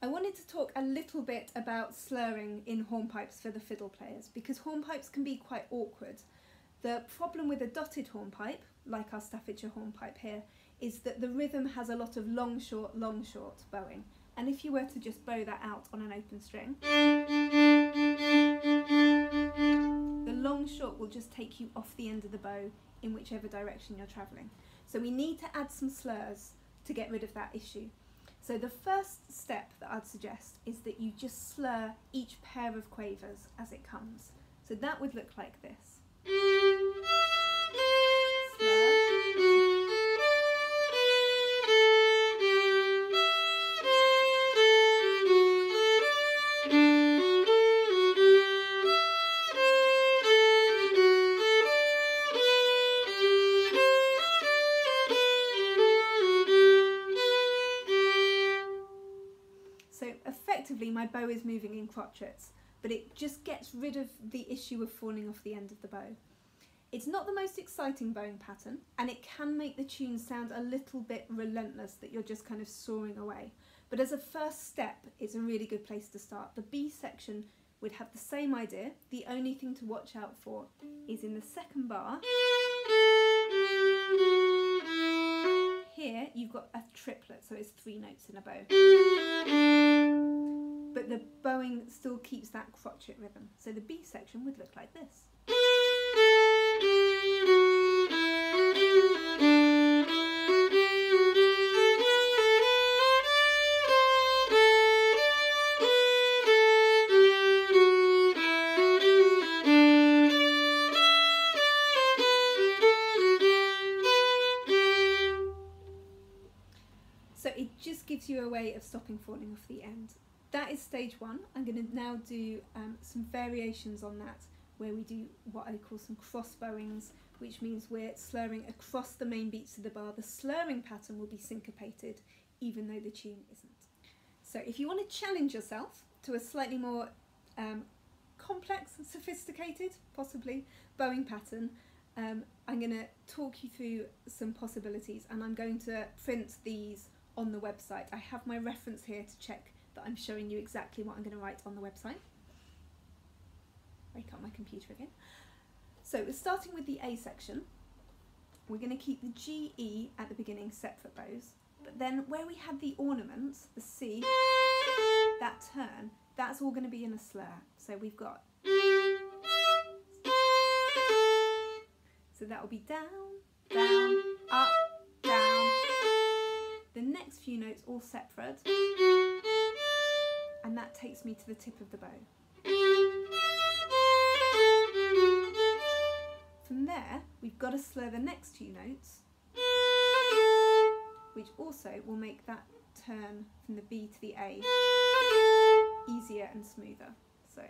I wanted to talk a little bit about slurring in hornpipes for the fiddle players, because hornpipes can be quite awkward. The problem with a dotted hornpipe, like our Staffordshire hornpipe here, is that the rhythm has a lot of long short bowing, and if you were to just bow that out on an open string, the long short will just take you off the end of the bow in whichever direction you're travelling. So we need to add some slurs to get rid of that issue. So the first step that I'd suggest is that you just slur each pair of quavers as it comes. So that would look like this. Slur. So effectively my bow is moving in crotchets, but it just gets rid of the issue of falling off the end of the bow. It's not the most exciting bowing pattern, and it can make the tune sound a little bit relentless, that you're just kind of soaring away. But as a first step, it's a really good place to start. The B section would have the same idea. The only thing to watch out for is in the second bar. Here you've got a triplet, so it's 3 notes in a bow. But the bowing still keeps that crotchet rhythm. So the B section would look like this. So it just gives you a way of stopping falling off the end. That is stage 1. I'm going to now do some variations on that, where we do what I call some cross bowings, which means we're slurring across the main beats of the bar. The slurring pattern will be syncopated, even though the tune isn't. So if you want to challenge yourself to a slightly more complex and sophisticated, possibly, bowing pattern, I'm going to talk you through some possibilities, and I'm going to print these on the website. I have my reference here to check that I'm showing you exactly what I'm going to write on the website. Wake up my computer again. So we're starting with the A section. We're going to keep the G, E at the beginning separate bows, but then where we had the ornaments, the C, that turn, that's all going to be in a slur. So we've got, so that will be down, down, up, down. The next few notes all separate, and that takes me to the tip of the bow. From there, we've got to slur the next 2 notes, which also will make that turn from the B to the A easier and smoother. So.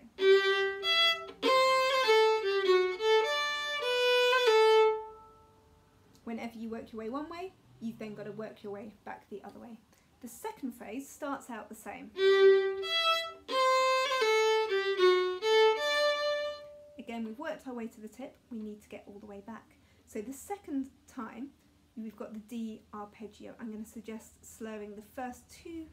Whenever you work your way one way, you've then got to work your way back the other way. The second phrase starts out the same. Again, we've worked our way to the tip, we need to get all the way back. So the second time, we've got the D arpeggio. I'm going to suggest slurring the first 2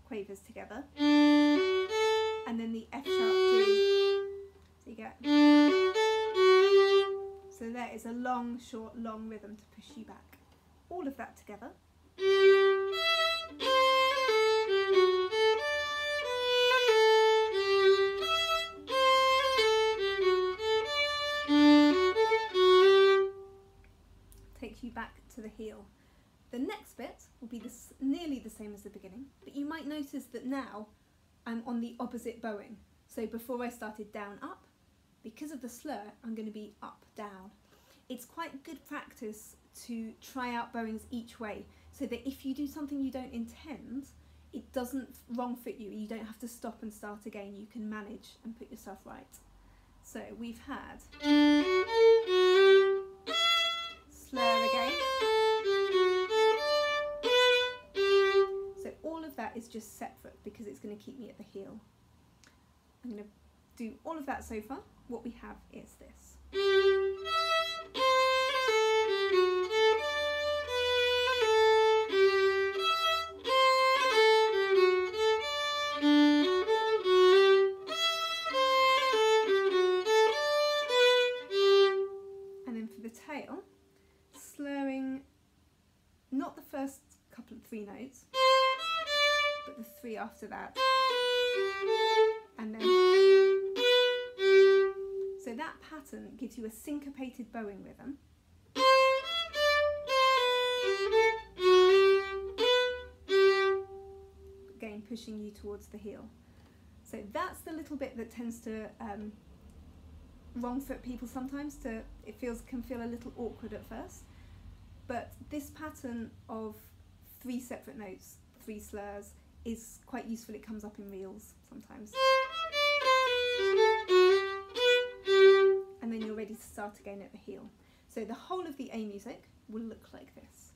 quavers together, and then the F sharp G. So you get. So there is a long, short, long rhythm to push you back. All of that together. Takes you back to the heel. The next bit will be nearly the same as the beginning, but you might notice that now I'm on the opposite bowing. So before I started down, up, because of the slur, I'm going to be up, down. It's quite good practice to try out bowings each way, so that if you do something you don't intend, it doesn't wrong fit you. You don't have to stop and start again. You can manage and put yourself right. So we've had slur again. So all of that is just separate because it's going to keep me at the heel. I'm going to do all of that so far. What we have is this. 3 notes, but the 3 after that, and then, so that pattern gives you a syncopated bowing rhythm. Again, pushing you towards the heel. So that's the little bit that tends to wrong foot people sometimes. It can feel a little awkward at first, but this pattern of 3 separate notes, 3 slurs, is quite useful. It comes up in reels sometimes. And then you're ready to start again at the heel. So the whole of the A music will look like this.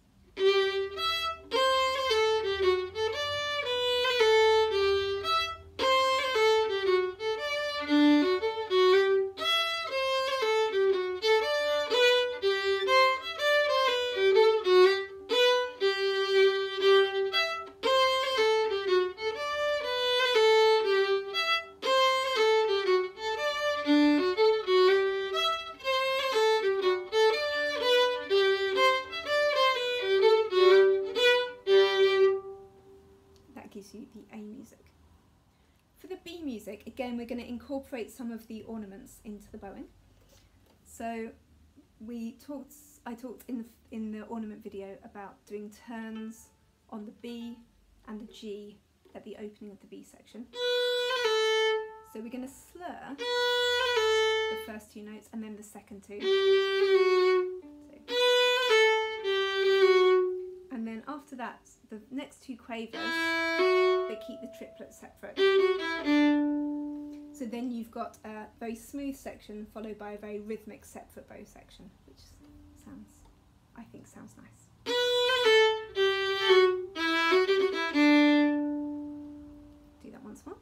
Gives you the A music. For the B music, again, we're going to incorporate some of the ornaments into the bowing. So I talked in the ornament video about doing turns on the B and the G at the opening of the B section. So we're going to slur the first 2 notes and then the second 2. So, and then after that, the next 2 quavers, they keep the triplets separate. So then you've got a very smooth section followed by a very rhythmic separate bow section, which I think sounds nice. Do that once more.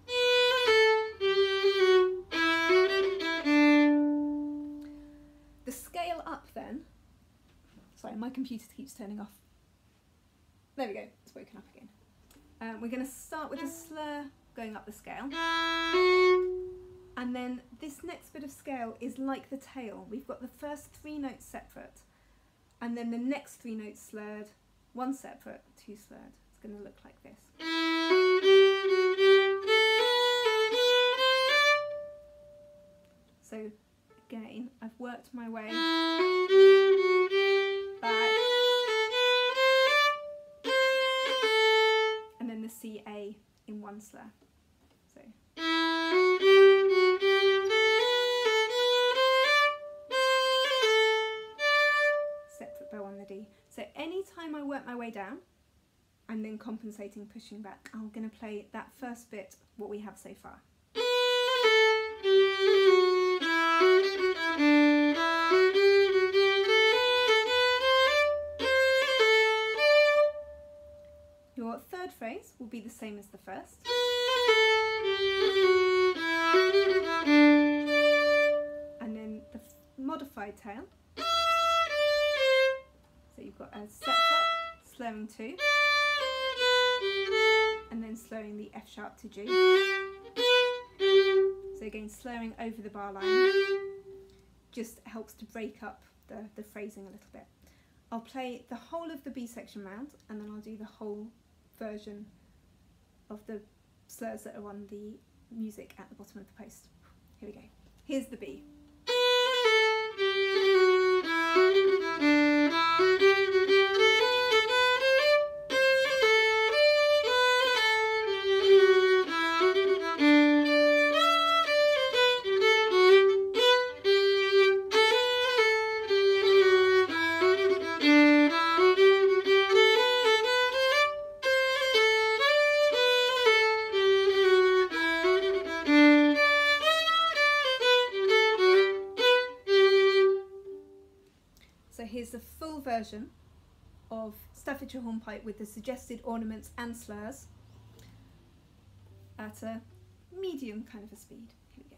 The scale up then, sorry, my computer keeps turning off. There we go, it's woken up again. We're going to start with a slur going up the scale, and then this next bit of scale is like the tail. We've got the first 3 notes separate, and then the next 3 notes slurred, 1 separate, 2 slurred. It's going to look like this. So again, I've worked my way back, and then the C-A in 1 slur. So separate bow on the D. So anytime I work my way down, I'm then compensating, pushing back. I'm going to play that first bit, what we have so far. Your third phrase will be the same as the first. And then the modified tail. So you've got a separate, slurring 2, and then slurring the F sharp to G. So again, slurring over the bar line just helps to break up the phrasing a little bit. I'll play the whole of the B section round, and then I'll do the whole version of the slurs that are on the music at the bottom of the post. Here we go. Here's the B. So here's the full version of Staffordshire Hornpipe with the suggested ornaments and slurs at a medium kind of a speed. Here we go.